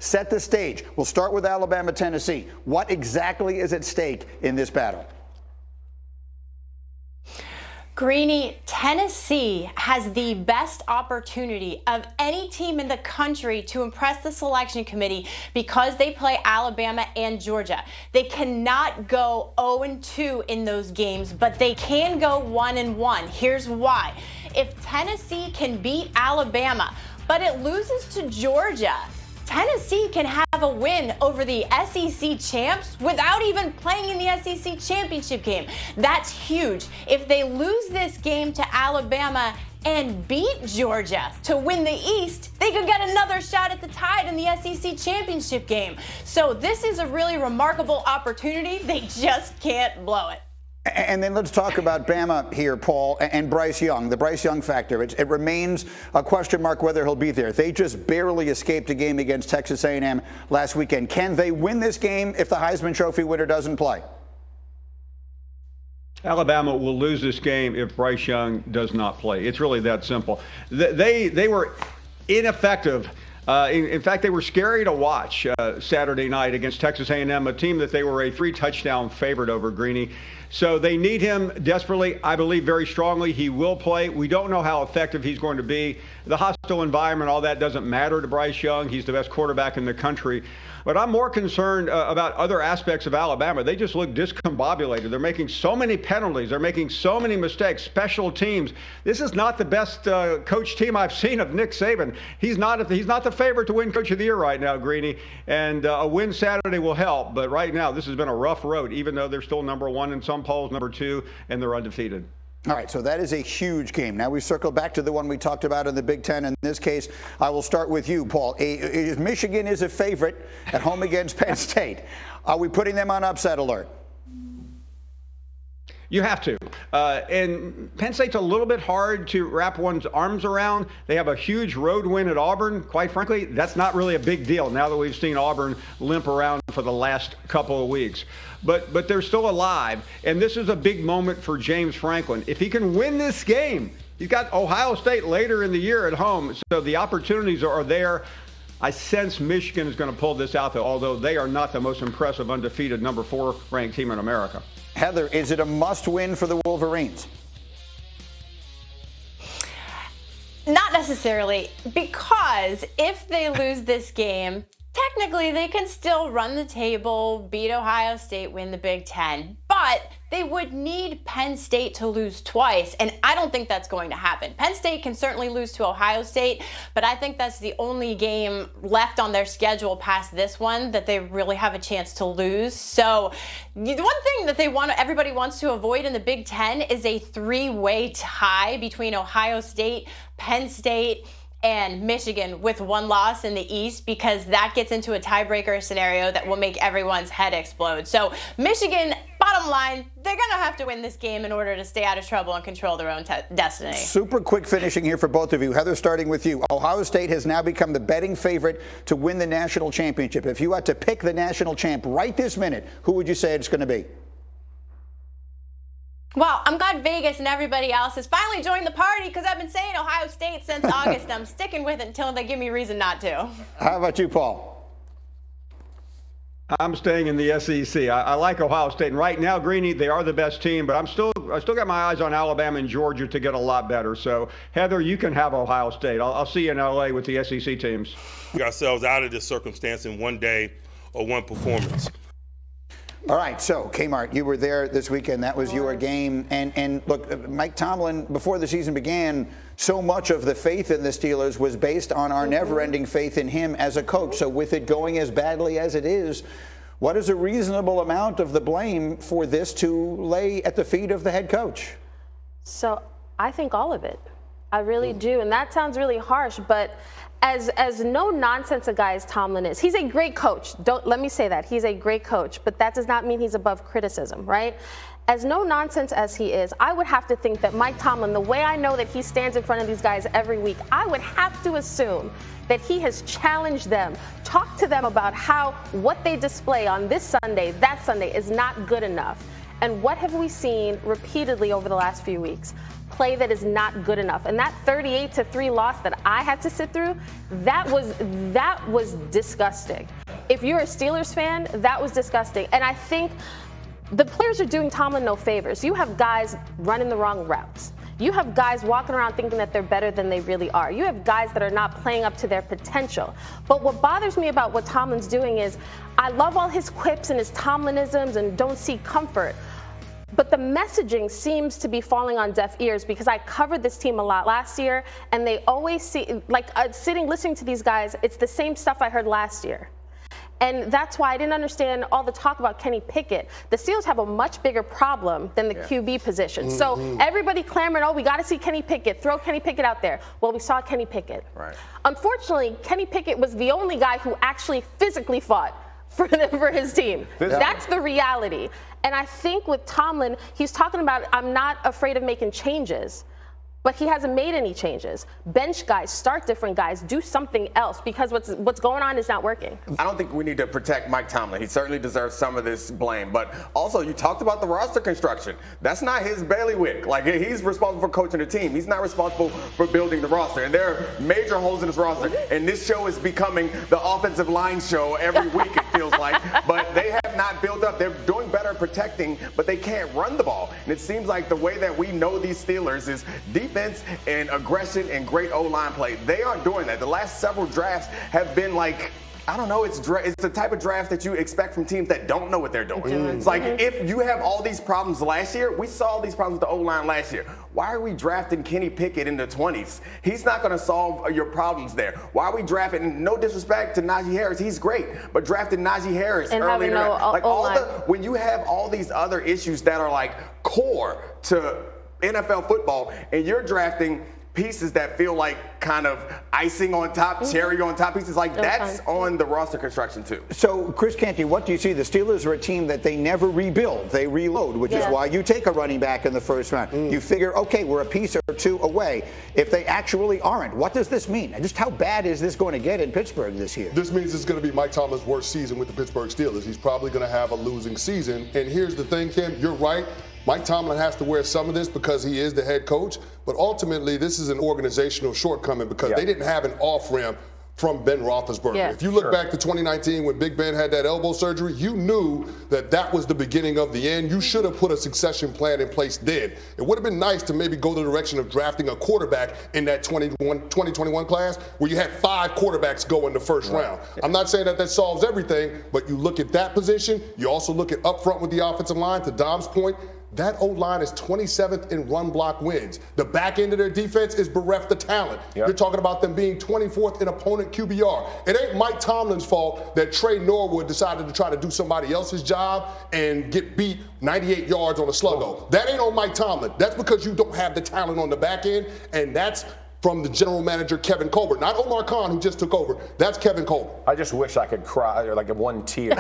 set the stage. We'll start with Alabama, Tennessee. What exactly is at stake in this battle? Greeny, Tennessee has the best opportunity of any team in the country to impress the selection committee because they play Alabama and Georgia. They cannot go 0-2 in those games, but they can go 1-1. Here's why. If Tennessee can beat Alabama, but it loses to Georgia, Tennessee can have a win over the SEC champs without even playing in the SEC championship game. That's huge. If they lose this game to Alabama and beat Georgia to win the East, they could get another shot at the Tide in the SEC championship game. So this is a really remarkable opportunity. They just can't blow it. And then let's talk about Bama here, Paul, and Bryce Young, the Bryce Young factor. It remains a question mark whether he'll be there. They just barely escaped a game against Texas A&M last weekend. Can they win this game if the Heisman Trophy winner doesn't play? Alabama will lose this game if Bryce Young does not play. It's really that simple. They were ineffective. In fact, they were scary to watch Saturday night against Texas A&M, a team that they were a 3-touchdown favorite over, Greeny. So they need him desperately. I believe very strongly he will play. We don't know how effective he's going to be. The hostile environment, all that doesn't matter to Bryce Young. He's the best quarterback in the country. But I'm more concerned about other aspects of Alabama. They just look discombobulated. They're making so many penalties. They're making so many mistakes. Special teams. This is not the best coach team I've seen of Nick Saban. He's not the favorite to win Coach of the Year right now, Greeny. And a win Saturday will help. But right now, this has been a rough road, even though they're still number one in some polls, number two, and they're undefeated. All right, so that is a huge game. Now we circle back to the one we talked about in the Big Ten. In this case, I will start with you, Paul. Michigan is a favorite at home against Penn State. Are we putting them on upset alert? You have to. And Penn State's a little bit hard to wrap one's arms around. They have a huge road win at Auburn. Quite frankly, that's not really a big deal now that we've seen Auburn limp around for the last couple of weeks. But they're still alive, and this is a big moment for James Franklin. If he can win this game, he's got Ohio State later in the year at home, so the opportunities are there. I sense Michigan is going to pull this out, though, although they are not the most impressive undefeated number 4 ranked team in America. Heather, is it a must-win for the Wolverines? Not necessarily, because if they lose this game, technically they can still run the table, beat Ohio State, win the Big Ten, but they would need Penn State to lose twice, and I don't think that's going to happen. Penn State can certainly lose to Ohio State, but I think that's the only game left on their schedule past this one that they really have a chance to lose. So the one thing that everybody wants to avoid in the Big Ten is a 3-way tie between Ohio State, Penn State, and Michigan with one loss in the East, because that gets into a tiebreaker scenario that will make everyone's head explode. So Michigan, bottom line, they're going to have to win this game in order to stay out of trouble and control their own destiny. Super quick finishing here for both of you. Heather, starting with you. Ohio State has now become the betting favorite to win the national championship. If you had to pick the national champ right this minute, who would you say it's going to be? Well, I'm glad Vegas and everybody else has finally joined the party, because I've been saying Ohio State since August. I'm sticking with it until they give me reason not to. How about you, Paul? I'm staying in the SEC. I like Ohio State, and right now, Greeny, they are the best team, but I still got my eyes on Alabama and Georgia to get a lot better. So, Heather, you can have Ohio State. I'll see you in LA with the SEC teams. We got ourselves out of this circumstance in one day or one performance. All right, so Kmart, you were there this weekend. That was your game. And look, Mike Tomlin, before the season began, so much of the faith in the Steelers was based on our never-ending faith in him as a coach. So with it going as badly as it is, what is a reasonable amount of the blame for this to lay at the feet of the head coach? So I think all of it. I really do. And that sounds really harsh, but as no nonsense a guy as Tomlin is, he's a great coach. Let me say that. He's a great coach, but that does not mean he's above criticism, right? As no nonsense as he is, I would have to think that Mike Tomlin, the way I know that he stands in front of these guys every week, I would have to assume that he has challenged them, talked to them about how what they display on this Sunday, that Sunday, is not good enough. And what have we seen repeatedly over the last few weeks? Play that is not good enough. And that 38-3 loss that I had to sit through, that was disgusting. If you're a Steelers fan, that was disgusting. And I think the players are doing Tomlin no favors. You have guys running the wrong routes. You have guys walking around thinking that they're better than they really are. You have guys that are not playing up to their potential. But what bothers me about what Tomlin's doing is I love all his quips and his Tomlinisms and don't see comfort. But the messaging seems to be falling on deaf ears because I covered this team a lot last year, and they always see, like sitting listening to these guys, it's the same stuff I heard last year. And that's why I didn't understand all the talk about Kenny Pickett. The Steelers have a much bigger problem than the QB position. So everybody clamoring, oh, we got to see Kenny Pickett. Throw Kenny Pickett out there. Well, we saw Kenny Pickett. Right. Unfortunately, Kenny Pickett was the only guy who actually physically fought for his team. That's the reality. And I think with Tomlin, he's talking about, I'm not afraid of making changes. But he hasn't made any changes. Bench guys, start different guys, do something else because what's going on is not working. I don't think we need to protect Mike Tomlin. He certainly deserves some of this blame. But also, you talked about the roster construction. That's not his bailiwick. Like, he's responsible for coaching the team. He's not responsible for building the roster. And there are major holes in this roster. And this show is becoming the offensive line show every week, it feels like. But they have not built up. They're doing better protecting, but they can't run the ball. And it seems like the way that we know these Steelers is defense and aggression and great O-line play. They aren't doing that. The last several drafts have been like, I don't know, it's the type of draft that you expect from teams that don't know what they're doing. It's like if you have all these problems last year, we saw these problems with the O-line last year. Why are we drafting Kenny Pickett in the 20s? He's not going to solve your problems there. Why are we drafting, no disrespect to Najee Harris, he's great, but drafting Najee Harris and early in the draft. Like O-line. when you have all these other issues that are like core to NFL football, and you're drafting pieces that feel like kind of icing on top, cherry on top pieces, like that's on the roster construction too. So, Chris Canty, what do you see? The Steelers are a team that they never rebuild. They reload, which is why you take a running back in the first round. You figure, okay, we're a piece or two away. If they actually aren't, what does this mean? Just how bad is this going to get in Pittsburgh this year? This means it's going to be Mike Tomlin's worst season with the Pittsburgh Steelers. He's probably going to have a losing season. And here's the thing, Kim, you're right. Mike Tomlin has to wear some of this because he is the head coach, but ultimately this is an organizational shortcoming because they didn't have an off-ramp from Ben Roethlisberger. Yeah. If you look back to 2019 when Big Ben had that elbow surgery, you knew that that was the beginning of the end. You should have put a succession plan in place then. It would have been nice to maybe go the direction of drafting a quarterback in that 2021 class where you had 5 quarterbacks go in the first round. I'm not saying that solves everything, but you look at that position, you also look at up front with the offensive line, to Dom's point, that O-line is 27th in run block wins. The back end of their defense is bereft of talent. You're talking about them being 24th in opponent QBR. It ain't Mike Tomlin's fault that Trey Norwood decided to try to do somebody else's job and get beat 98 yards on a sluggo. That ain't on Mike Tomlin. That's because you don't have the talent on the back end, and that's from the general manager, Kevin Colbert. Not Omar Khan, who just took over. That's Kevin Colbert. I just wish I could cry, or like one tear,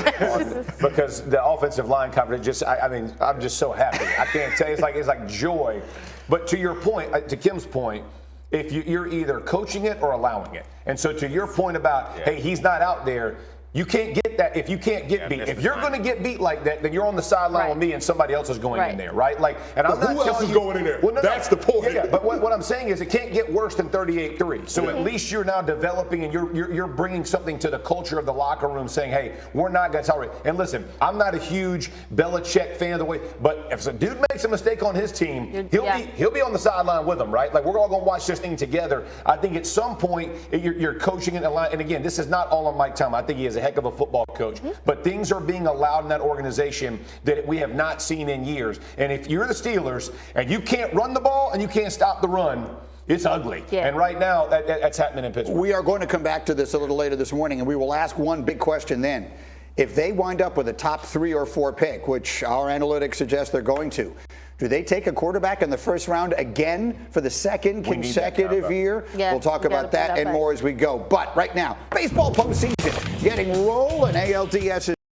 because the offensive line confidence I'm just so happy. I can't tell you, it's like joy. But to your point, to Kim's point, if you're either coaching it or allowing it. And so to your point about, hey, he's not out there, you can't get that if you can't get beat. If you're going to get beat like that, then you're on the sideline with me and somebody else is going in there, right? Like, and I'm not who else is going in there? Well, that's the point. Yeah, but what I'm saying is it can't get worse than 38-3. So at least you're now developing and you're bringing something to the culture of the locker room, saying, hey, we're not going to tolerate. And listen, I'm not a huge Belichick fan of the way, but if a dude makes a mistake on his team, he'll be on the sideline with them, right? Like, we're all going to watch this thing together. I think at some point you're coaching in a line, and again, this is not all on Mike Tomlin. I think he is a heck of a football coach, but things are being allowed in that organization that we have not seen in years. And if you're the Steelers and you can't run the ball and you can't stop the run, it's ugly. And right now, that's happening in Pittsburgh. We are going to come back to this a little later this morning, and we will ask one big question then. If they wind up with a top 3 or 4 pick, which our analytics suggest they're going to, do they take a quarterback in the first round again for the second consecutive year? We'll talk about that and more as we go. But right now, baseball postseason getting rolling. ALDS is